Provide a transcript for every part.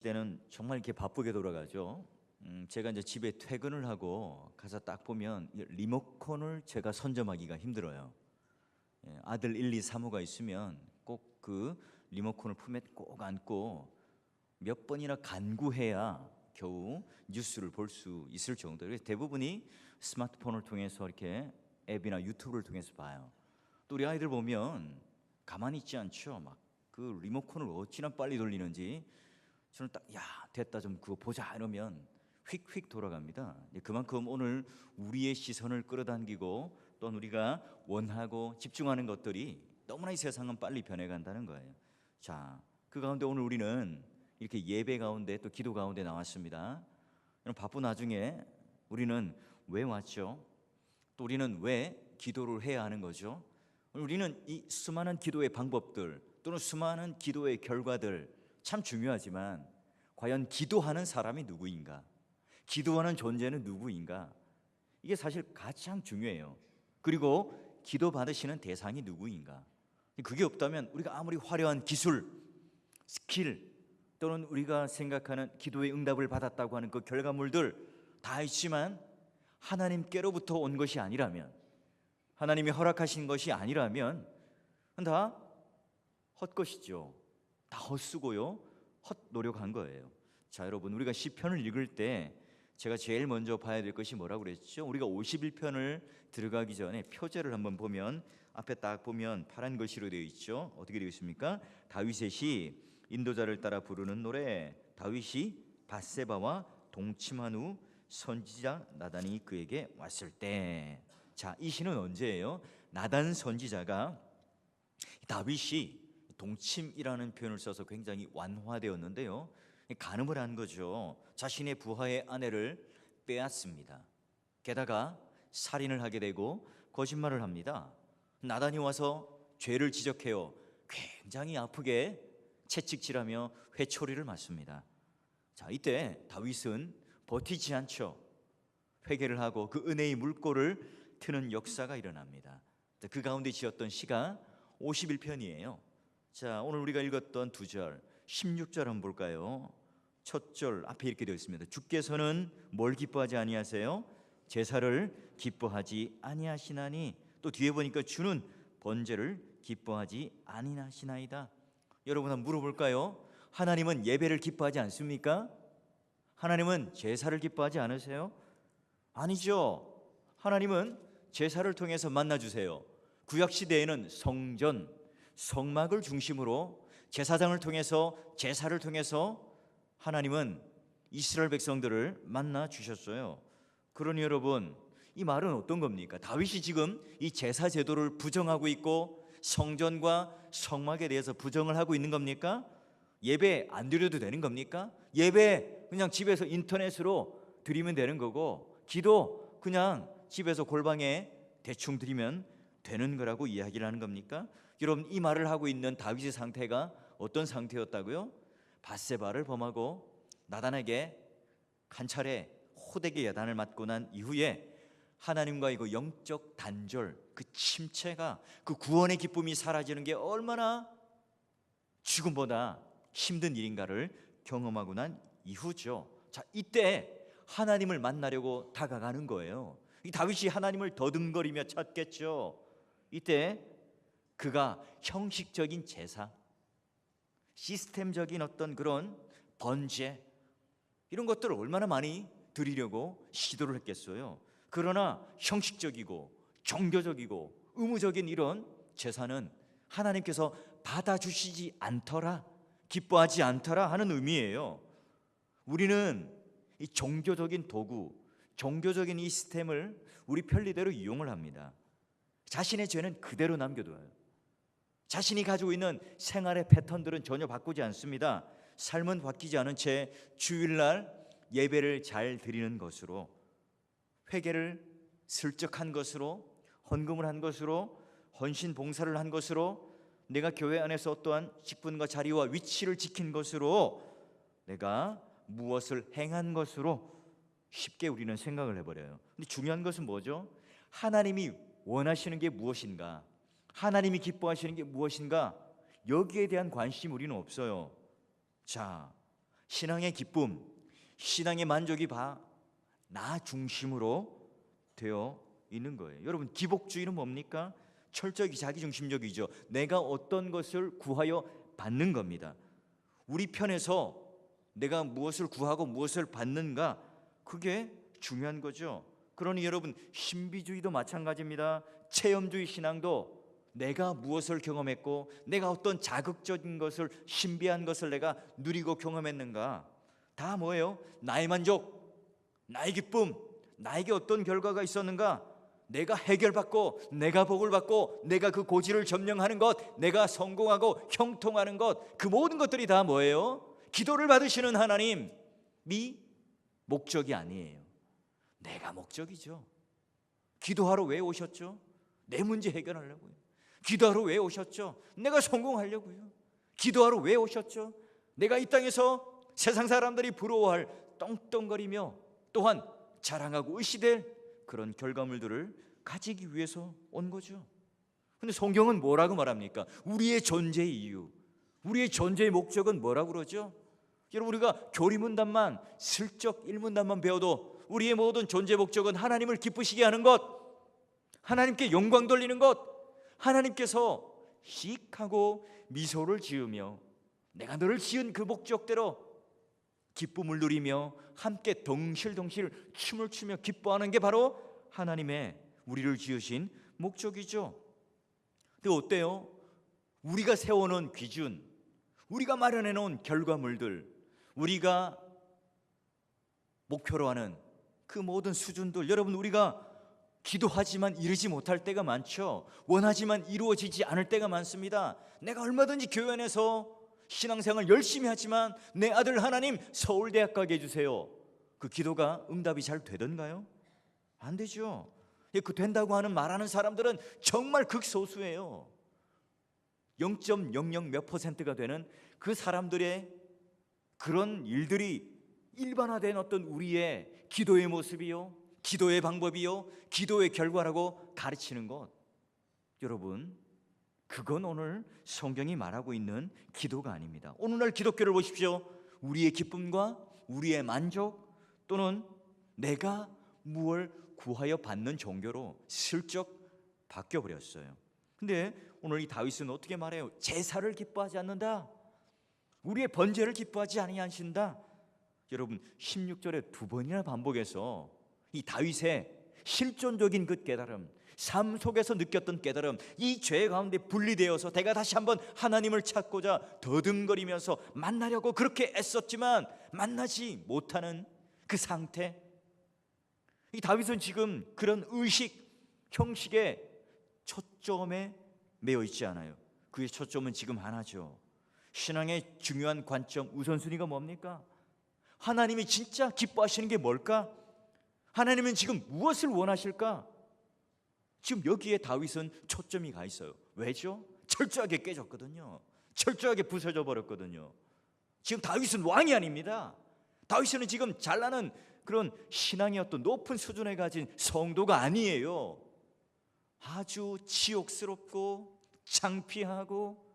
때는 정말 이렇게 바쁘게 돌아가죠. 제가 이제 집에 퇴근을 하고 가서 딱 보면 이 리모컨을 제가 선점하기가 힘들어요. 아들 1, 2, 3호가 있으면 꼭 그 리모컨을 품에 꼭 안고 몇 번이나 간구해야 겨우 뉴스를 볼 수 있을 정도로 대부분이 스마트폰을 통해서 이렇게 앱이나 유튜브를 통해서 봐요. 또 우리 아이들 보면 가만히 있지 않죠. 막 그 리모컨을 어찌나 빨리 돌리는지 저는 딱 야 됐다 좀 그거 보자 이러면 휙휙 돌아갑니다. 그만큼 오늘 우리의 시선을 끌어당기고 또 우리가 원하고 집중하는 것들이 너무나 이 세상은 빨리 변해간다는 거예요. 자, 그 가운데 오늘 우리는 이렇게 예배 가운데 또 기도 가운데 나왔습니다. 바쁜 와중에 우리는 왜 왔죠? 또 우리는 왜 기도를 해야 하는 거죠? 우리는 이 수많은 기도의 방법들 또는 수많은 기도의 결과들 참 중요하지만 과연 기도하는 사람이 누구인가? 기도하는 존재는 누구인가? 이게 사실 가장 중요해요. 그리고 기도 받으시는 대상이 누구인가? 그게 없다면 우리가 아무리 화려한 기술, 스킬 또는 우리가 생각하는 기도의 응답을 받았다고 하는 그 결과물들 다 있지만 하나님께로부터 온 것이 아니라면, 하나님이 허락하신 것이 아니라면 다 헛것이죠. 다 헛수고요, 헛노력한 거예요. 자, 여러분, 우리가 시편을 읽을 때 제가 제일 먼저 봐야 될 것이 뭐라고 그랬죠? 우리가 51편을 들어가기 전에 표제를 한번 보면 앞에 딱 보면 파란 글씨로 되어 있죠. 어떻게 되어 있습니까? 다윗의 시, 인도자를 따라 부르는 노래. 다윗이 밧세바와 동침한 후 선지자 나단이 그에게 왔을 때. 자, 이 시는 언제예요? 나단 선지자가 다윗이 동침이라는 표현을 써서 굉장히 완화되었는데요, 간음을 한 거죠. 자신의 부하의 아내를 빼앗습니다. 게다가 살인을 하게 되고 거짓말을 합니다. 나단이 와서 죄를 지적해요. 굉장히 아프게 채찍질하며 회초리를 맞습니다. 자, 이때 다윗은 버티지 않죠. 회개를 하고 그 은혜의 물꼬를 트는 역사가 일어납니다. 그 가운데 지었던 시가 51편이에요. 자, 오늘 우리가 읽었던 2절 16절 한번 볼까요? 첫 절 앞에 이렇게 되어 있습니다. 주께서는 뭘 기뻐하지 아니하세요? 제사를 기뻐하지 아니하시나니. 또 뒤에 보니까 주는 번제를 기뻐하지 아니하시나이다. 여러분 한번 물어볼까요? 하나님은 예배를 기뻐하지 않습니까? 하나님은 제사를 기뻐하지 않으세요? 아니죠. 하나님은 제사를 통해서 만나주세요. 구약시대에는 성전, 성막을 중심으로 제사장을 통해서, 제사를 통해서 하나님은 이스라엘 백성들을 만나 주셨어요. 그러니 여러분, 이 말은 어떤 겁니까? 다윗이 지금 이 제사 제도를 부정하고 있고 성전과 성막에 대해서 부정을 하고 있는 겁니까? 예배 안 드려도 되는 겁니까? 예배 그냥 집에서 인터넷으로 드리면 되는 거고, 기도 그냥 집에서 골방에 대충 드리면 되는 거라고 이야기를 하는 겁니까? 여러분, 이 말을 하고 있는 다윗의 상태가 어떤 상태였다고요? 밧세바를 범하고 나단에게 한 차례 호되게 야단을 맞고 난 이후에 하나님과의 그 영적 단절, 그 침체가, 그 구원의 기쁨이 사라지는 게 얼마나 죽음보다 힘든 일인가를 경험하고 난 이후죠. 자, 이때 하나님을 만나려고 다가가는 거예요. 이 다윗이 하나님을 더듬거리며 찾겠죠. 이때 그가 형식적인 제사, 시스템적인 어떤 그런 번제, 이런 것들을 얼마나 많이 드리려고 시도를 했겠어요. 그러나 형식적이고 종교적이고 의무적인 이런 제사는 하나님께서 받아주시지 않더라, 기뻐하지 않더라 하는 의미예요. 우리는 이 종교적인 도구, 종교적인 이 시스템을 우리 편리대로 이용을 합니다. 자신의 죄는 그대로 남겨둬요. 자신이 가지고 있는 생활의 패턴들은 전혀 바꾸지 않습니다. 삶은 바뀌지 않은 채 주일날 예배를 잘 드리는 것으로, 회개를 슬쩍 한 것으로, 헌금을 한 것으로, 헌신 봉사를 한 것으로, 내가 교회 안에서 어떠한 직분과 자리와 위치를 지킨 것으로, 내가 무엇을 행한 것으로 쉽게 우리는 생각을 해버려요. 근데 중요한 것은 뭐죠? 하나님이 원하시는 게 무엇인가? 하나님이 기뻐하시는 게 무엇인가? 여기에 대한 관심 우리는 없어요. 자, 신앙의 기쁨, 신앙의 만족이 나 중심으로 되어 있는 거예요. 여러분, 기복주의는 뭡니까? 철저히 자기중심적이죠. 내가 어떤 것을 구하여 받는 겁니다. 우리 편에서 내가 무엇을 구하고 무엇을 받는가, 그게 중요한 거죠. 그러니 여러분, 신비주의도 마찬가지입니다. 체험주의 신앙도 내가 무엇을 경험했고 내가 어떤 자극적인 것을, 신비한 것을 내가 누리고 경험했는가, 다 뭐예요? 나의 만족, 나의 기쁨, 나에게 어떤 결과가 있었는가, 내가 해결받고 내가 복을 받고 내가 그 고지를 점령하는 것, 내가 성공하고 형통하는 것, 그 모든 것들이 다 뭐예요? 기도를 받으시는 하나님이 목적이 아니에요. 내가 목적이죠. 기도하러 왜 오셨죠? 내 문제 해결하려고요. 기도하러 왜 오셨죠? 내가 성공하려고요. 기도하러 왜 오셨죠? 내가 이 땅에서 세상 사람들이 부러워할, 떵떵거리며 또한 자랑하고 의시될 그런 결과물들을 가지기 위해서 온 거죠. 근데 성경은 뭐라고 말합니까? 우리의 존재의 이유, 우리의 존재의 목적은 뭐라고 그러죠? 여러분, 우리가 교리문답만, 슬쩍 일문답만 배워도 우리의 모든 존재 목적은 하나님을 기쁘시게 하는 것, 하나님께 영광 돌리는 것, 하나님께서 씩하고 미소를 지으며 내가 너를 지은 그 목적대로 기쁨을 누리며 함께 덩실덩실 춤을 추며 기뻐하는 게 바로 하나님의 우리를 지으신 목적이죠. 근데 어때요? 우리가 세워놓은 기준, 우리가 마련해놓은 결과물들, 우리가 목표로 하는 그 모든 수준들, 여러분, 우리가 기도하지만 이루지 못할 때가 많죠. 원하지만 이루어지지 않을 때가 많습니다. 내가 얼마든지 교회 안에서 신앙생활 열심히 하지만 내 아들 하나님 서울대학 가게 해주세요, 그 기도가 응답이 잘 되던가요? 안 되죠. 그 된다고 하는 말하는 사람들은 정말 극소수예요. 0.00 몇 %가 되는 그 사람들의 그런 일들이 일반화된 어떤 우리의 기도의 모습이요, 기도의 방법이요, 기도의 결과라고 가르치는 것, 여러분, 그건 오늘 성경이 말하고 있는 기도가 아닙니다. 오늘날 기독교를 보십시오. 우리의 기쁨과 우리의 만족 또는 내가 무엇을 구하여 받는 종교로 슬쩍 바뀌어버렸어요. 근데 오늘 이 다윗은 어떻게 말해요? 제사를 기뻐하지 않는다, 우리의 번제를 기뻐하지 아니하신다. 여러분, 16절에 두 번이나 반복해서 이 다윗의 실존적인 그 깨달음, 삶 속에서 느꼈던 깨달음, 이 죄 가운데 분리되어서 내가 다시 한번 하나님을 찾고자 더듬거리면서 만나려고 그렇게 애썼지만 만나지 못하는 그 상태, 이 다윗은 지금 그런 의식, 형식의 초점에 매여 있지 않아요. 그의 초점은 지금 하나죠. 신앙의 중요한 관점, 우선순위가 뭡니까? 하나님이 진짜 기뻐하시는 게 뭘까? 하나님은 지금 무엇을 원하실까? 지금 여기에 다윗은 초점이 가 있어요. 왜죠? 철저하게 깨졌거든요. 철저하게 부서져 버렸거든요. 지금 다윗은 왕이 아닙니다. 다윗은 지금 잘나는 그런 신앙의 어떤 높은 수준에 가진 성도가 아니에요. 아주 치욕스럽고 창피하고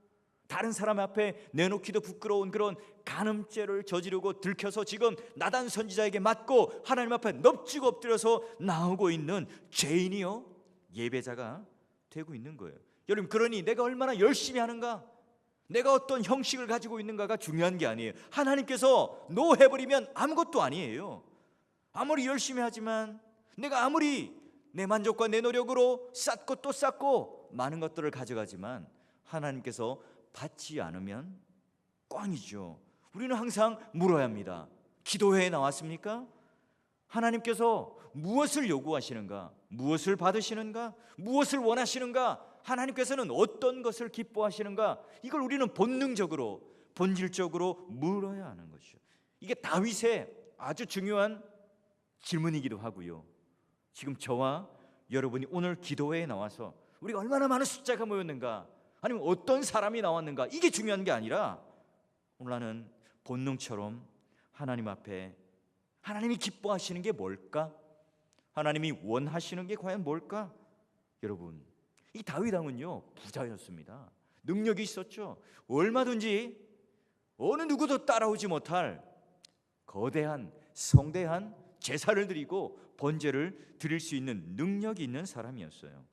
다른 사람 앞에 내놓기도 부끄러운 그런 간음죄를 저지르고 들켜서 지금 나단 선지자에게 맞고 하나님 앞에 넙지고 엎드려서 나오고 있는 죄인이요, 예배자가 되고 있는 거예요. 여러분, 그러니 내가 얼마나 열심히 하는가, 내가 어떤 형식을 가지고 있는가가 중요한 게 아니에요. 하나님께서 노 해버리면 아무것도 아니에요. 아무리 열심히 하지만, 내가 아무리 내 만족과 내 노력으로 쌓고 또 쌓고 많은 것들을 가져가지만 하나님께서 받지 않으면 꽝이죠. 우리는 항상 물어야 합니다. 기도회에 나왔습니까? 하나님께서 무엇을 요구하시는가? 무엇을 받으시는가? 무엇을 원하시는가? 하나님께서는 어떤 것을 기뻐하시는가? 이걸 우리는 본능적으로, 본질적으로 물어야 하는 것이죠. 이게 다윗의 아주 중요한 질문이기도 하고요. 지금 저와 여러분이 오늘 기도회에 나와서 우리가 얼마나 많은 숫자가 모였는가, 아니면 어떤 사람이 나왔는가, 이게 중요한 게 아니라 오늘 나는 본능처럼 하나님 앞에 하나님이 기뻐하시는 게 뭘까? 하나님이 원하시는 게 과연 뭘까? 여러분, 이 다윗 왕은요 부자였습니다. 능력이 있었죠. 얼마든지 어느 누구도 따라오지 못할 거대한 성대한 제사를 드리고 번제를 드릴 수 있는 능력이 있는 사람이었어요.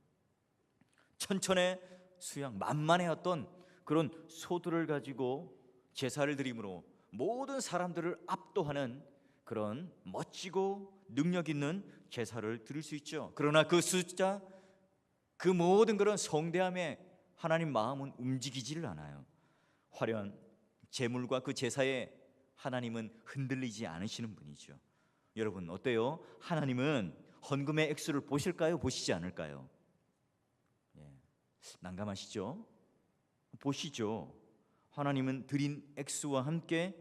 천천의 수양, 만만의 어떤 그런 소들을 가지고 제사를 드림으로 모든 사람들을 압도하는 그런 멋지고 능력 있는 제사를 드릴 수 있죠. 그러나 그 숫자, 그 모든 그런 성대함에 하나님 마음은 움직이지를 않아요. 화려한 제물과 그 제사에 하나님은 흔들리지 않으시는 분이죠. 여러분 어때요? 하나님은 헌금의 액수를 보실까요? 보시지 않을까요? 난감하시죠? 보시죠. 하나님은 드린 액수와 함께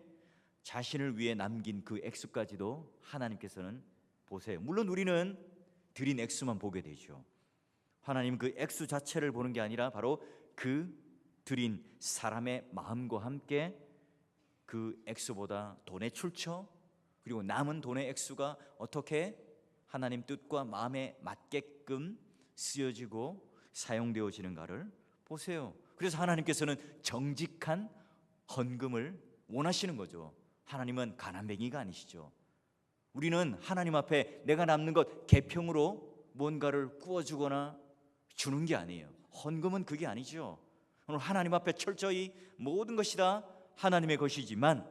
자신을 위해 남긴 그 액수까지도 하나님께서는 보세요. 물론 우리는 드린 액수만 보게 되죠. 하나님 그 액수 자체를 보는 게 아니라 바로 그 드린 사람의 마음과 함께 그 액수보다 돈의 출처 그리고 남은 돈의 액수가 어떻게 하나님 뜻과 마음에 맞게끔 쓰여지고 사용되어지는가를 보세요. 그래서 하나님께서는 정직한 헌금을 원하시는 거죠. 하나님은 가난뱅이가 아니시죠. 우리는 하나님 앞에 내가 남는 것 계평으로 뭔가를 구워주거나 주는 게 아니에요. 헌금은 그게 아니죠. 오늘 하나님 앞에 철저히 모든 것이 다 하나님의 것이지만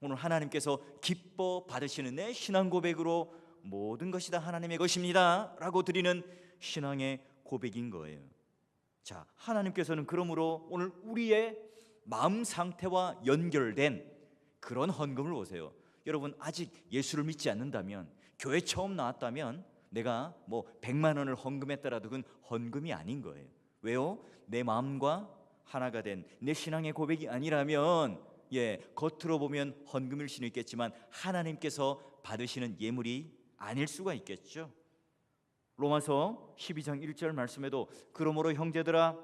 오늘 하나님께서 기뻐 받으시는 내 신앙 고백으로 모든 것이 다 하나님의 것입니다 라고 드리는 신앙의 고백인 거예요. 자, 하나님께서는 그러므로 오늘 우리의 마음 상태와 연결된 그런 헌금을 보세요. 여러분 아직 예수를 믿지 않는다면, 교회 처음 나왔다면 내가 뭐 100만 원을 헌금했더라도 그건 헌금이 아닌 거예요. 왜요? 내 마음과 하나가 된 내 신앙의 고백이 아니라면 겉으로 보면 헌금일 수는 있겠지만 하나님께서 받으시는 예물이 아닐 수가 있겠죠. 로마서 12장 1절 말씀에도 그러므로 형제들아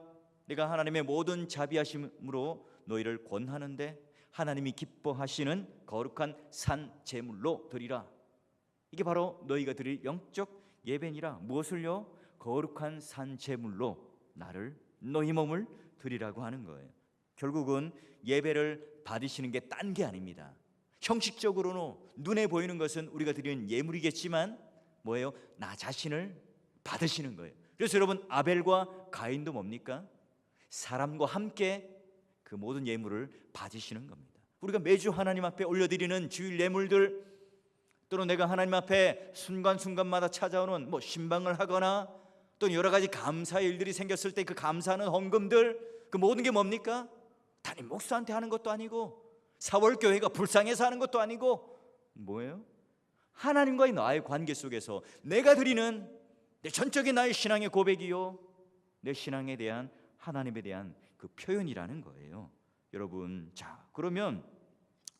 내가 하나님의 모든 자비하심으로 너희를 권하는데 하나님이 기뻐하시는 거룩한 산 제물로 드리라. 이게 바로 너희가 드릴 영적 예배니라. 무엇을요? 거룩한 산 제물로 나를 너희 몸을 드리라고 하는 거예요. 결국은 예배를 받으시는 게 딴 게 아닙니다. 형식적으로는 눈에 보이는 것은 우리가 드리는 예물이겠지만 뭐예요? 나 자신을 받으시는 거예요. 그래서 여러분 아벨과 가인도 뭡니까? 사람과 함께 그 모든 예물을 받으시는 겁니다. 우리가 매주 하나님 앞에 올려드리는 주일 예물들, 또는 내가 하나님 앞에 순간순간마다 찾아오는 신방을 하거나 또 여러 가지 감사의 일들이 생겼을 때 그 감사하는 헌금들, 그 모든 게 뭡니까? 담임 목사한테 하는 것도 아니고 사월교회가 불쌍해서 하는 것도 아니고 뭐예요? 하나님과의 나의 관계 속에서 내가 드리는 내 전적인 나의 신앙의 고백이요, 내 신앙에 대한 하나님에 대한 그 표현이라는 거예요. 여러분, 자 그러면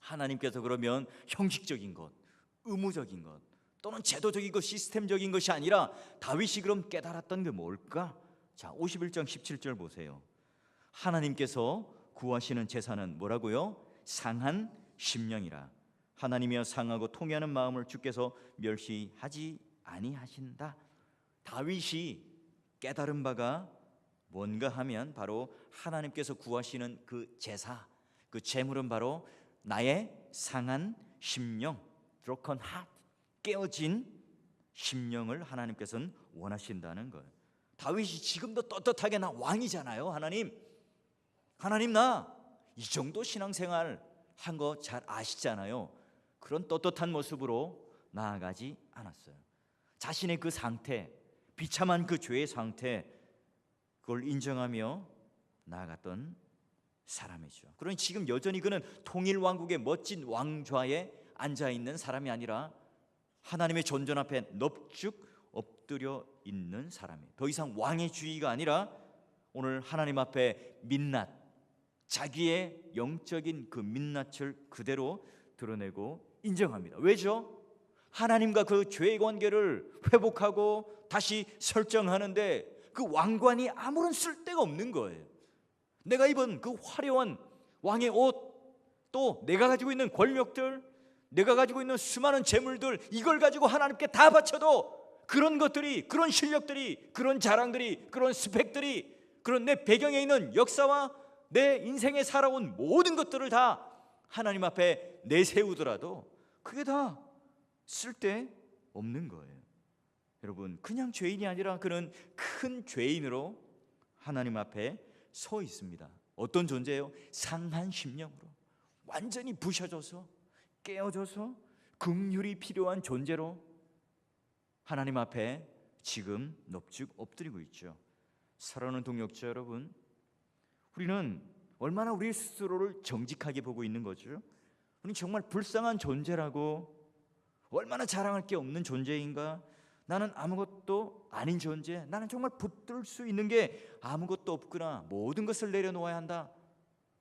하나님께서 그러면 형식적인 것, 의무적인 것 또는 제도적인 것, 시스템적인 것이 아니라 다윗이 그럼 깨달았던 게 뭘까? 자 51장 17절 보세요. 하나님께서 구하시는 제사는 뭐라고요? 상한 심령이라. 하나님이여 상하고 통회하는 마음을 주께서 멸시하지 아니하신다. 다윗이 깨달은 바가 뭔가 하면 바로 하나님께서 구하시는 그 제사, 그 제물은 바로 나의 상한 심령, broken heart, 깨어진 심령을 하나님께서는 원하신다는 거예요. 다윗이 지금도 떳떳하게 나 왕이잖아요. 하나님 나 이 정도 신앙생활 한 거 잘 아시잖아요. 그런 떳떳한 모습으로 나아가지 않았어요. 자신의 그 상태, 비참한 그 죄의 상태, 그걸 인정하며 나아갔던 사람이죠. 그러니 지금 여전히 그는 통일 왕국의 멋진 왕좌에 앉아있는 사람이 아니라 하나님의 존전 앞에 넙죽 엎드려 있는 사람이에요. 더 이상 왕의 주의가 아니라 오늘 하나님 앞에 민낯, 자기의 영적인 그 민낯을 그대로 드러내고 인정합니다. 왜죠? 하나님과 그 죄의 관계를 회복하고 다시 설정하는데 그 왕관이 아무런 쓸데가 없는 거예요. 내가 입은 그 화려한 왕의 옷, 또 내가 가지고 있는 권력들, 내가 가지고 있는 수많은 재물들, 이걸 가지고 하나님께 다 바쳐도 그런 것들이, 그런 실력들이, 그런 자랑들이, 그런 스펙들이, 그런 내 배경에 있는 역사와 내 인생에 살아온 모든 것들을 다 하나님 앞에 내세우더라도 그게 다 쓸데없는 거예요. 여러분, 그냥 죄인이 아니라 그는 큰 죄인으로 하나님 앞에 서 있습니다. 어떤 존재예요? 상한 심령으로 완전히 부셔져서 깨어져서 긍휼이 필요한 존재로 하나님 앞에 지금 넙죽 엎드리고 있죠. 사랑하는 동역자 여러분, 우리는 얼마나 우리 스스로를 정직하게 보고 있는 거죠? 우리는 정말 불쌍한 존재라고, 얼마나 자랑할 게 없는 존재인가, 나는 아무것도 아닌 존재, 나는 정말 붙들 수 있는 게 아무것도 없구나, 모든 것을 내려놓아야 한다,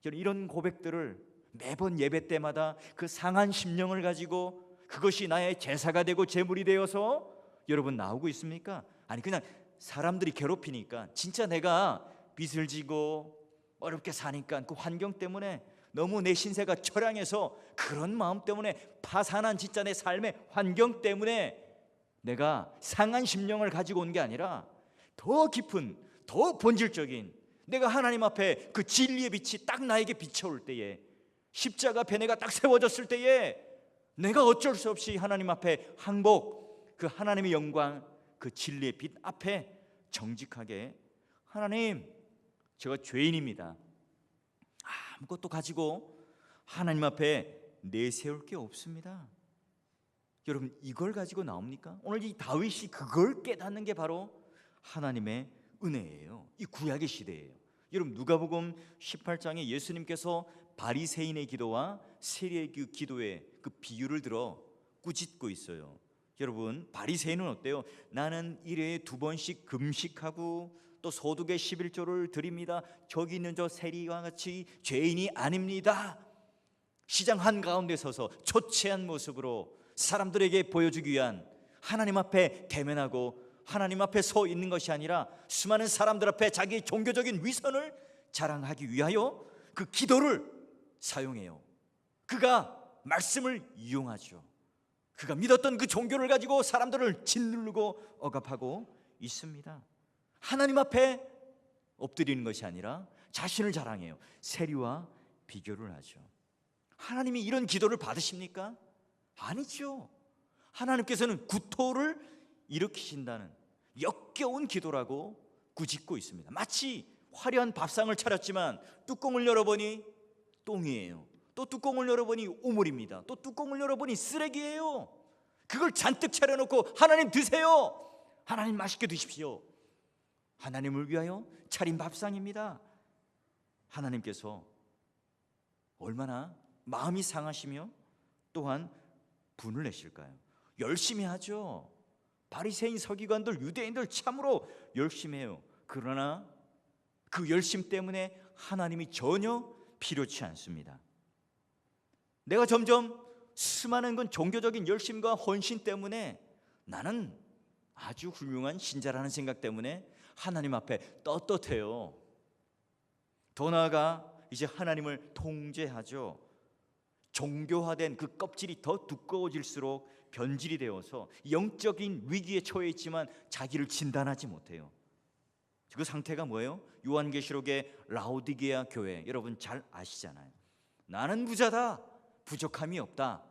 이런 고백들을 매번 예배 때마다 그 상한 심령을 가지고 그것이 나의 제사가 되고 제물이 되어서 여러분 나오고 있습니까? 아니, 그냥 사람들이 괴롭히니까, 진짜 내가 빚을 지고 어렵게 사니까 그 환경 때문에 너무 내 신세가 처량해서 그런 마음 때문에 파산한 진짜 내 삶의 환경 때문에 내가 상한 심령을 가지고 온 게 아니라 더 깊은, 더 본질적인, 내가 하나님 앞에 그 진리의 빛이 딱 나에게 비춰올 때에, 십자가 베네가 딱 세워졌을 때에 내가 어쩔 수 없이 하나님 앞에 항복, 그 하나님의 영광, 그 진리의 빛 앞에 정직하게, 하나님, 제가 죄인입니다, 아무것도 가지고 하나님 앞에 내세울 게 없습니다. 여러분, 이걸 가지고 나옵니까? 오늘 이 다윗이 그걸 깨닫는 게 바로 하나님의 은혜예요. 이 구약의 시대예요. 여러분, 누가복음 18장에 예수님께서 바리새인의 기도와 세리의 기도의 그 비유를 들어 꾸짖고 있어요. 여러분, 바리새인은 어때요? 나는 일회에 2번씩 금식하고 또 소득의 11조를 드립니다. 저기 있는 저 세리와 같이 죄인이 아닙니다. 시장 한가운데 서서 초췌한 모습으로 사람들에게 보여주기 위한, 하나님 앞에 대면하고 하나님 앞에 서 있는 것이 아니라 수많은 사람들 앞에 자기의 종교적인 위선을 자랑하기 위하여 그 기도를 사용해요. 그가 말씀을 이용하죠. 그가 믿었던 그 종교를 가지고 사람들을 짓누르고 억압하고 있습니다. 하나님 앞에 엎드리는 것이 아니라 자신을 자랑해요. 세리와 비교를 하죠. 하나님이 이런 기도를 받으십니까? 아니죠. 하나님께서는 구토를 일으키신다는 역겨운 기도라고 꾸짖고 있습니다. 마치 화려한 밥상을 차렸지만 뚜껑을 열어보니 똥이에요. 또 뚜껑을 열어보니 오물입니다. 또 뚜껑을 열어보니 쓰레기예요. 그걸 잔뜩 차려놓고 하나님 드세요, 하나님 맛있게 드십시오, 하나님을 위하여 차린 밥상입니다. 하나님께서 얼마나 마음이 상하시며 또한 분을 내실까요? 열심히 하죠. 바리새인, 서기관들, 유대인들 참으로 열심히 해요. 그러나 그 열심 때문에 하나님이 전혀 필요치 않습니다. 내가 점점 수많은 건 종교적인 열심과 헌신 때문에 나는 아주 훌륭한 신자라는 생각 때문에 하나님 앞에 떳떳해요. 더 나아가 이제 하나님을 통제하죠. 종교화된 그 껍질이 더 두꺼워질수록 변질이 되어서 영적인 위기에 처해 있지만 자기를 진단하지 못해요. 그 상태가 뭐예요? 요한계시록의 라오디게아 교회, 여러분 잘 아시잖아요. 나는 부자다, 부족함이 없다,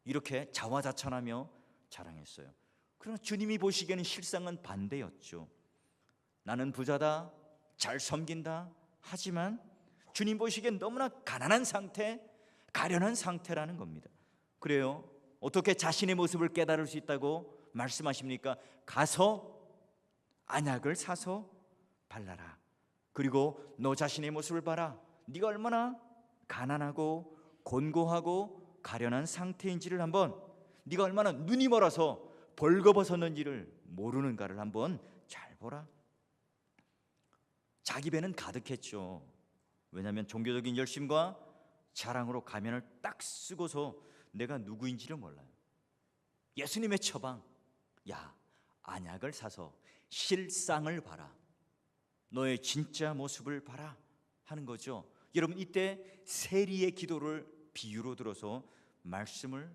이렇게 자화자찬하며 자랑했어요. 그러나 주님이 보시기에는 실상은 반대였죠. 나는 부자다, 잘 섬긴다, 하지만 주님 보시기엔 너무나 가난한 상태, 가련한 상태라는 겁니다. 그래요. 어떻게 자신의 모습을 깨달을 수 있다고 말씀하십니까? 가서 안약을 사서 발라라. 그리고 너 자신의 모습을 봐라. 네가 얼마나 가난하고 곤고하고 가련한 상태인지를 한번, 네가 얼마나 눈이 멀어서 벌거벗었는지를 모르는가를 한번 잘 보라. 자기 배는 가득했죠. 왜냐하면 종교적인 열심과 자랑으로 가면을 딱 쓰고서 내가 누구인지를 몰라요. 예수님의 처방, 야, 안약을 사서 실상을 봐라, 너의 진짜 모습을 봐라 하는 거죠. 여러분, 이때 세리의 기도를 비유로 들어서 말씀을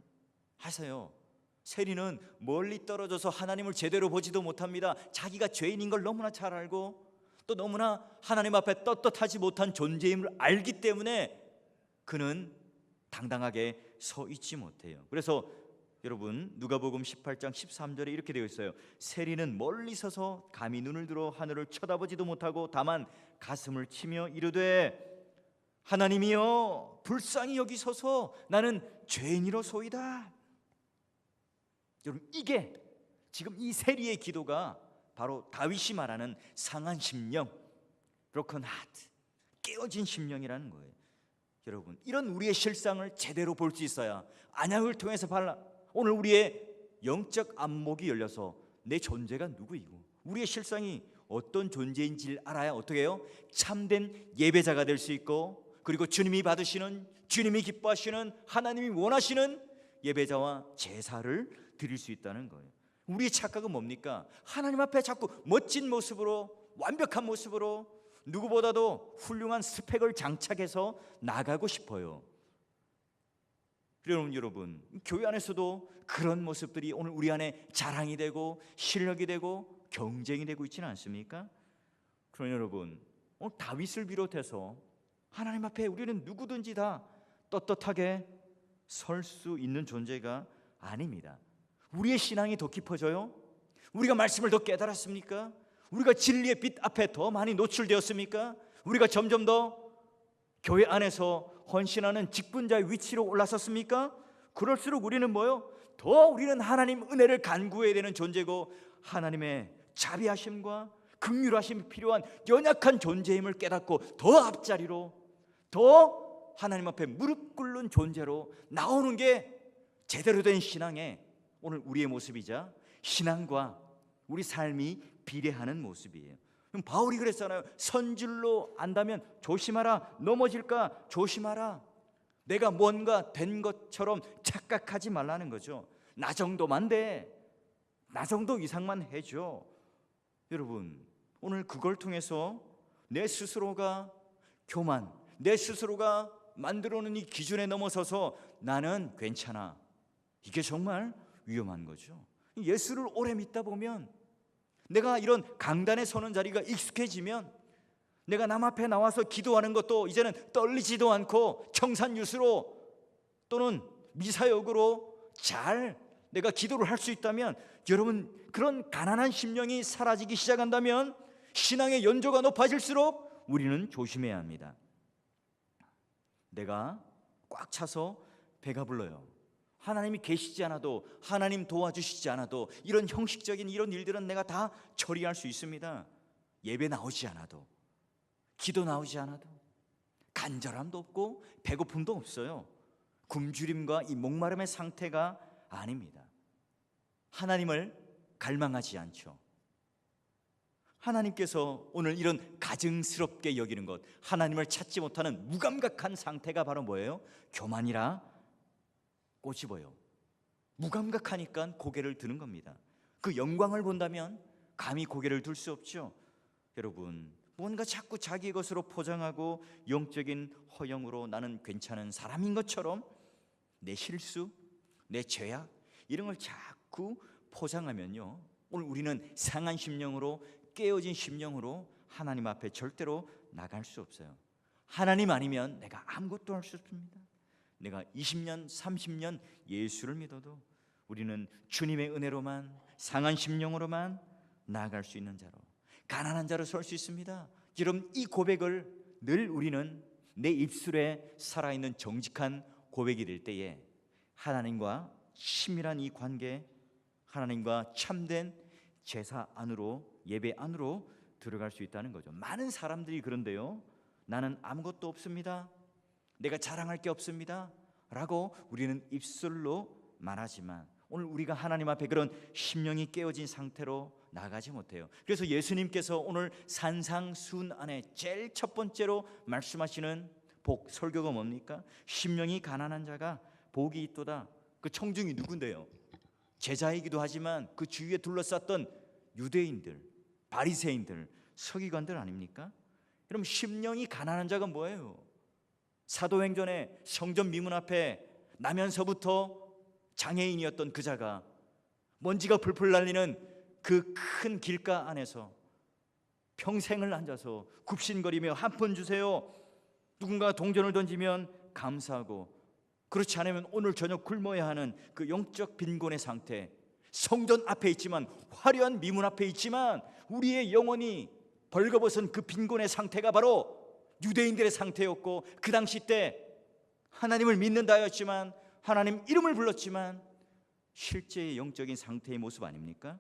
하세요. 세리는 멀리 떨어져서 하나님을 제대로 보지도 못합니다. 자기가 죄인인 걸 너무나 잘 알고 또 너무나 하나님 앞에 떳떳하지 못한 존재임을 알기 때문에 그는 당당하게 서 있지 못해요. 그래서 여러분 누가복음 18장 13절에 이렇게 되어 있어요. 세리는 멀리 서서 감히 눈을 들어 하늘을 쳐다보지도 못하고 다만 가슴을 치며 이르되 하나님이여 불쌍히 여기소서 나는 죄인이로소이다. 여러분 이게 지금 이 세리의 기도가 바로 다윗이 말하는 상한 심령, broken heart, 깨어진 심령이라는 거예요. 여러분 이런 우리의 실상을 제대로 볼 수 있어야 안약을 통해서 오늘 우리의 영적 안목이 열려서 내 존재가 누구이고 우리의 실상이 어떤 존재인지를 알아야 어떻게 해요? 참된 예배자가 될 수 있고, 그리고 주님이 받으시는, 주님이 기뻐하시는, 하나님이 원하시는 예배자와 제사를 드릴 수 있다는 거예요. 우리의 착각은 뭡니까? 하나님 앞에 자꾸 멋진 모습으로, 완벽한 모습으로, 누구보다도 훌륭한 스펙을 장착해서 나가고 싶어요. 그러면 여러분 교회 안에서도 그런 모습들이 오늘 우리 안에 자랑이 되고 실력이 되고 경쟁이 되고 있지는 않습니까? 그러나 여러분 오늘 다윗을 비롯해서 하나님 앞에 우리는 누구든지 다 떳떳하게 설 수 있는 존재가 아닙니다. 우리의 신앙이 더 깊어져요? 우리가 말씀을 더 깨달았습니까? 우리가 진리의 빛 앞에 더 많이 노출되었습니까? 우리가 점점 더 교회 안에서 헌신하는 직분자의 위치로 올라섰습니까? 그럴수록 우리는 뭐요? 더 우리는 하나님 은혜를 간구해야 되는 존재고, 하나님의 자비하심과 긍휼하심이 필요한 연약한 존재임을 깨닫고 더 앞자리로, 더 하나님 앞에 무릎 꿇는 존재로 나오는 게 제대로 된 신앙의 오늘 우리의 모습이자 신앙과 우리 삶이 비례하는 모습이에요. 그럼 바울이 그랬잖아요. 선줄로 안다면 조심하라. 넘어질까 조심하라. 내가 뭔가 된 것처럼 착각하지 말라는 거죠. 나 정도만 돼, 나 정도 이상만 해줘. 여러분 오늘 그걸 통해서 내 스스로가 교만, 내 스스로가 만들어놓은 이 기준에 넘어서서 나는 괜찮아, 이게 정말 위험한 거죠. 예수를 오래 믿다 보면, 내가 이런 강단에 서는 자리가 익숙해지면, 내가 남 앞에 나와서 기도하는 것도 이제는 떨리지도 않고 청산유수로 또는 미사역으로 잘 내가 기도를 할 수 있다면, 여러분 그런 가난한 심령이 사라지기 시작한다면 신앙의 연조가 높아질수록 우리는 조심해야 합니다. 내가 꽉 차서 배가 불러요. 하나님이 계시지 않아도, 하나님 도와주시지 않아도 이런 형식적인 이런 일들은 내가 다 처리할 수 있습니다. 예배 나오지 않아도, 기도 나오지 않아도, 간절함도 없고 배고픔도 없어요. 굶주림과 이 목마름의 상태가 아닙니다. 하나님을 갈망하지 않죠. 하나님께서 오늘 이런 가증스럽게 여기는 것, 하나님을 찾지 못하는 무감각한 상태가 바로 뭐예요? 교만이라 꼬집어요. 무감각하니까 고개를 드는 겁니다. 그 영광을 본다면 감히 고개를 들 수 없죠. 여러분 뭔가 자꾸 자기 것으로 포장하고 영적인 허영으로 나는 괜찮은 사람인 것처럼 내 실수, 내 죄악 이런 걸 자꾸 포장하면요, 오늘 우리는 상한 심령으로, 깨어진 심령으로 하나님 앞에 절대로 나갈 수 없어요. 하나님 아니면 내가 아무것도 할 수 없습니다. 내가 20년, 30년 예수를 믿어도 우리는 주님의 은혜로만, 상한 심령으로만 나아갈 수 있는 자로, 가난한 자로 설 수 있습니다. 여러분 이 고백을 늘 우리는 내 입술에 살아있는 정직한 고백이 될 때에 하나님과 친밀한 이 관계, 하나님과 참된 제사 안으로, 예배 안으로 들어갈 수 있다는 거죠. 많은 사람들이 그런데요, 나는 아무것도 없습니다, 내가 자랑할 게 없습니다 라고 우리는 입술로 말하지만 오늘 우리가 하나님 앞에 그런 심령이 깨어진 상태로 나가지 못해요. 그래서 예수님께서 오늘 산상수훈 안에 제일 첫 번째로 말씀하시는 복, 설교가 뭡니까? 심령이 가난한 자가 복이 있도다. 그 청중이 누군데요? 제자이기도 하지만 그 주위에 둘러쌌던 유대인들, 바리새인들, 서기관들 아닙니까? 그럼 심령이 가난한 자가 뭐예요? 사도행전에 성전 미문 앞에 나면서부터 장애인이었던 그 자가 먼지가 풀풀 날리는 그 큰 길가 안에서 평생을 앉아서 굽신거리며 한 푼 주세요, 누군가 동전을 던지면 감사하고 그렇지 않으면 오늘 저녁 굶어야 하는 그 영적 빈곤의 상태, 성전 앞에 있지만, 화려한 미문 앞에 있지만 우리의 영혼이 벌거벗은 그 빈곤의 상태가 바로 유대인들의 상태였고, 그 당시 때 하나님을 믿는다 하였지만, 하나님 이름을 불렀지만 실제의 영적인 상태의 모습 아닙니까?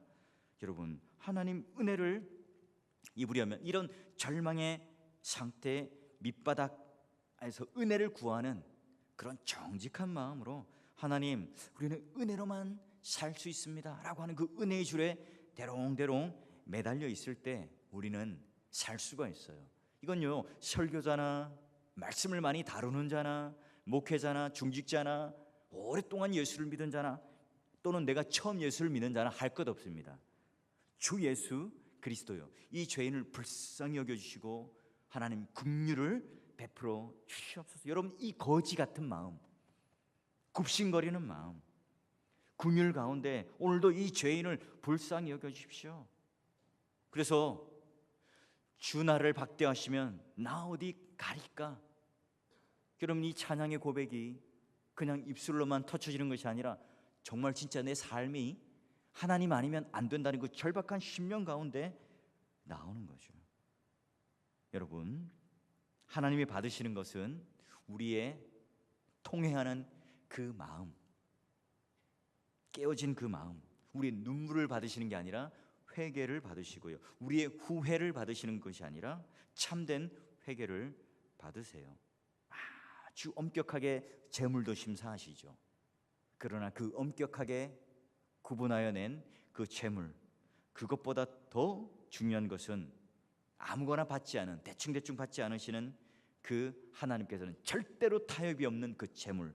여러분, 하나님 은혜를 입으려면 이런 절망의 상태 밑바닥에서 은혜를 구하는 그런 정직한 마음으로, 하나님 우리는 은혜로만 살 수 있습니다 라고 하는 그 은혜의 줄에 대롱대롱 매달려 있을 때 우리는 살 수가 있어요. 이건요, 설교자나 말씀을 많이 다루는 자나 목회자나 중직자나 오랫동안 예수를 믿은 자나 또는 내가 처음 예수를 믿는 자나 할 것 없습니다. 주 예수 그리스도요, 이 죄인을 불쌍히 여겨주시고 하나님 긍휼을 베풀어 주시옵소서. 여러분, 이 거지 같은 마음, 굽신거리는 마음, 긍휼 가운데 오늘도 이 죄인을 불쌍히 여겨주십시오. 그래서 주 나를 박대하시면 나 어디 가릴까? 여러분, 이 찬양의 고백이 그냥 입술로만 터쳐지는 것이 아니라 정말 진짜 내 삶이 하나님 아니면 안 된다는 그 절박한 심령 가운데 나오는 거죠. 여러분, 하나님이 받으시는 것은 우리의 통회하는 그 마음, 깨어진 그 마음, 우리의 눈물을 받으시는 게 아니라 회개를 받으시고요, 우리의 후회를 받으시는 것이 아니라 참된 회개를 받으세요. 아주 엄격하게 재물도 심사하시죠. 그러나 그 엄격하게 구분하여 낸 그 재물, 그것보다 더 중요한 것은 아무거나 받지 않은, 대충대충 받지 않으시는 그 하나님께서는 절대로 타협이 없는 그 재물,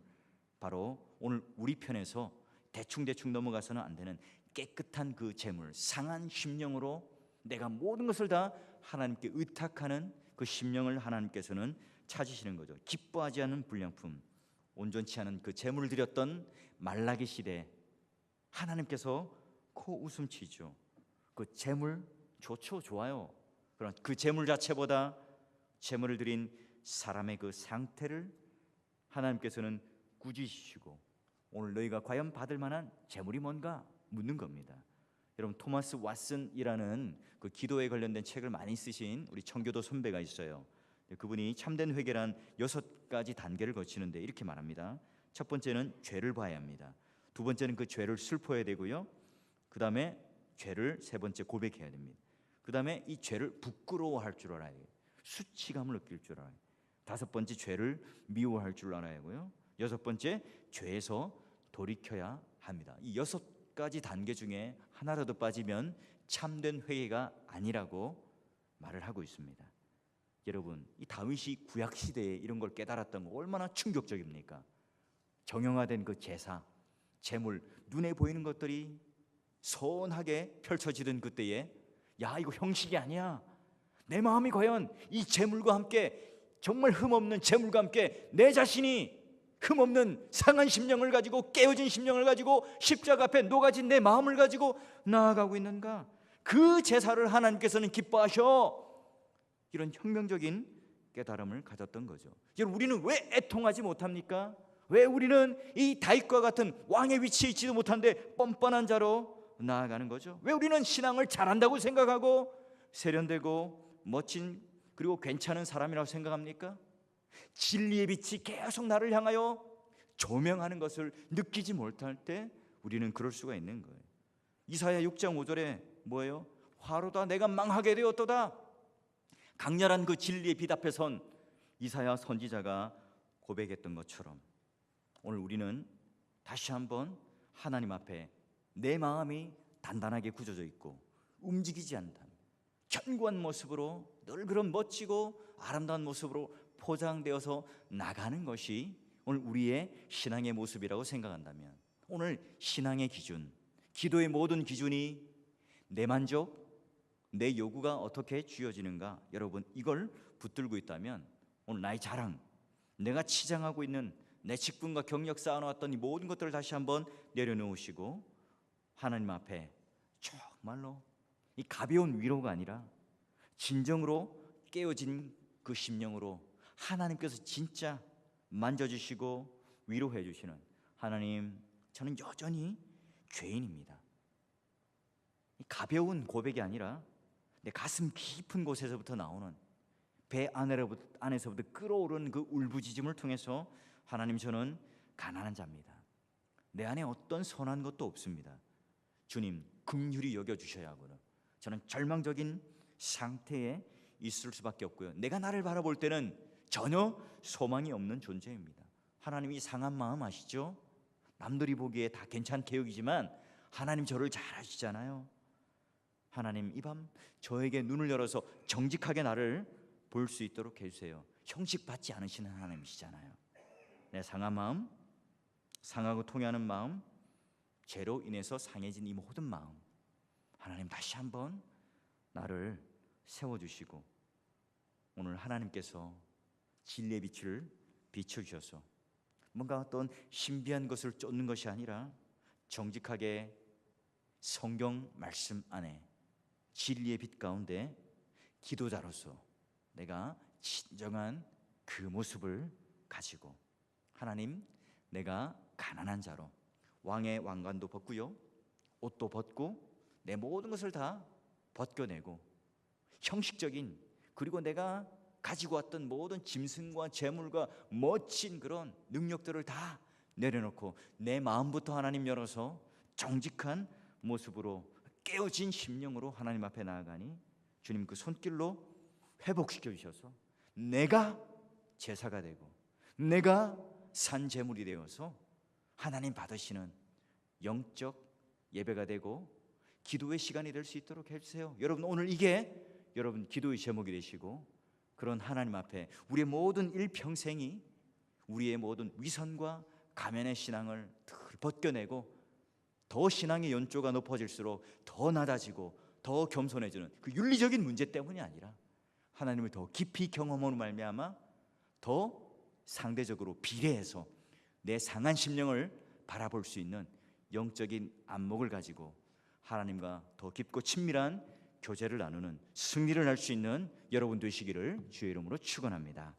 바로 오늘 우리 편에서 대충대충 넘어가서는 안 되는 깨끗한 그 재물, 상한 심령으로 내가 모든 것을 다 하나님께 의탁하는 그 심령을 하나님께서는 찾으시는 거죠. 기뻐하지 않은 불량품, 온전치 않은 그 재물을 드렸던 말라기 시대, 하나님께서 코웃음치죠. 그 재물 좋죠, 좋아요. 그러나 그 재물 자체보다 재물을 드린 사람의 그 상태를 하나님께서는 꾸짖으시고, 오늘 너희가 과연 받을 만한 재물이 뭔가 묻는 겁니다. 여러분, 토마스 왓슨이라는 그 기도에 관련된 책을 많이 쓰신 우리 청교도 선배가 있어요. 그분이 참된 회개란 6가지 단계를 거치는데 이렇게 말합니다. 첫 번째는 죄를 봐야 합니다. 두 번째는 그 죄를 슬퍼해야 되고요, 그 다음에 죄를 세 번째 고백해야 됩니다. 그 다음에 이 죄를 부끄러워할 줄 알아야 돼요. 수치감을 느낄 줄 알아야 돼요. 다섯 번째, 죄를 미워할 줄 알아야 하고요, 여섯 번째, 죄에서 돌이켜야 합니다. 이 6가지 단계 중에 하나라도 빠지면 참된 회개가 아니라고 말을 하고 있습니다. 여러분, 이 다윗이 구약 시대에 이런 걸 깨달았던 거 얼마나 충격적입니까? 정형화된 그 제사, 재물, 눈에 보이는 것들이 선하게 펼쳐지던 그때에, 야, 이거 형식이 아니야. 내 마음이 과연 이 재물과 함께, 정말 흠없는 재물과 함께 내 자신이 흠없는 상한 심령을 가지고, 깨어진 심령을 가지고 십자가 앞에 녹아진 내 마음을 가지고 나아가고 있는가? 그 제사를 하나님께서는 기뻐하셔. 이런 혁명적인 깨달음을 가졌던 거죠. 여러분, 우리는 왜 애통하지 못합니까? 왜 우리는 이 다윗과 같은 왕의 위치에 있지도 못한데 뻔뻔한 자로 나아가는 거죠? 왜 우리는 신앙을 잘한다고 생각하고 세련되고 멋진, 그리고 괜찮은 사람이라고 생각합니까? 진리의 빛이 계속 나를 향하여 조명하는 것을 느끼지 못할 때 우리는 그럴 수가 있는 거예요. 이사야 6장 5절에 뭐예요? 화로다 내가 망하게 되었도다. 강렬한 그 진리의 빛 앞에 선 이사야 선지자가 고백했던 것처럼, 오늘 우리는 다시 한번 하나님 앞에 내 마음이 단단하게 굳어져 있고 움직이지 않다, 견고한 모습으로 늘 그런 멋지고 아름다운 모습으로 포장되어서 나가는 것이 오늘 우리의 신앙의 모습이라고 생각한다면, 오늘 신앙의 기준, 기도의 모든 기준이 내 만족, 내 요구가 어떻게 쥐어지는가, 여러분 이걸 붙들고 있다면 오늘 나의 자랑, 내가 치장하고 있는 내 직분과 경력 쌓아놓았던 이 모든 것들을 다시 한번 내려놓으시고 하나님 앞에 정말로 이 가벼운 위로가 아니라 진정으로 깨어진 그 심령으로 하나님께서 진짜 만져주시고 위로해 주시는 하나님, 저는 여전히 죄인입니다. 가벼운 고백이 아니라 내 가슴 깊은 곳에서부터 나오는 배 안에서부터 끓어오르는 그 울부짖음을 통해서 하나님, 저는 가난한 자입니다. 내 안에 어떤 선한 것도 없습니다. 주님, 긍휼히 여겨주셔야 하고요. 저는 절망적인 상태에 있을 수밖에 없고요. 내가 나를 바라볼 때는 전혀 소망이 없는 존재입니다. 하나님, 이 상한 마음 아시죠? 남들이 보기에 다 괜찮게 여기지만 하나님 저를 잘 아시잖아요. 하나님, 이 밤 저에게 눈을 열어서 정직하게 나를 볼 수 있도록 해주세요. 형식받지 않으시는 하나님이시잖아요. 내 상한 마음, 상하고 통해하는 마음, 죄로 인해서 상해진 이 모든 마음, 하나님 다시 한번 나를 세워주시고 오늘 하나님께서 진리의 빛을 비춰주셔서 뭔가 어떤 신비한 것을 쫓는 것이 아니라 정직하게 성경 말씀 안에 진리의 빛 가운데 기도자로서 내가 진정한 그 모습을 가지고 하나님, 내가 가난한 자로 왕의 왕관도 벗고요, 옷도 벗고 내 모든 것을 다 벗겨내고 형식적인, 그리고 내가 가지고 왔던 모든 짐승과 재물과 멋진 그런 능력들을 다 내려놓고 내 마음부터 하나님 열어서 정직한 모습으로 깨어진 심령으로 하나님 앞에 나아가니 주님 그 손길로 회복시켜 주셔서 내가 제사가 되고 내가 산 제물이 되어서 하나님 받으시는 영적 예배가 되고 기도의 시간이 될 수 있도록 해주세요. 여러분, 오늘 이게 여러분 기도의 제목이 되시고 그런 하나님 앞에 우리의 모든 일평생이 우리의 모든 위선과 가면의 신앙을 덜 벗겨내고 더 신앙의 연조가 높아질수록 더 낮아지고 더 겸손해지는 그 윤리적인 문제 때문이 아니라 하나님을 더 깊이 경험으로 말미암아 더 상대적으로 비례해서 내 상한 심령을 바라볼 수 있는 영적인 안목을 가지고 하나님과 더 깊고 친밀한 교제를 나누는 승리를 할 수 있는 여러분 되시기를 주의 이름으로 축원합니다.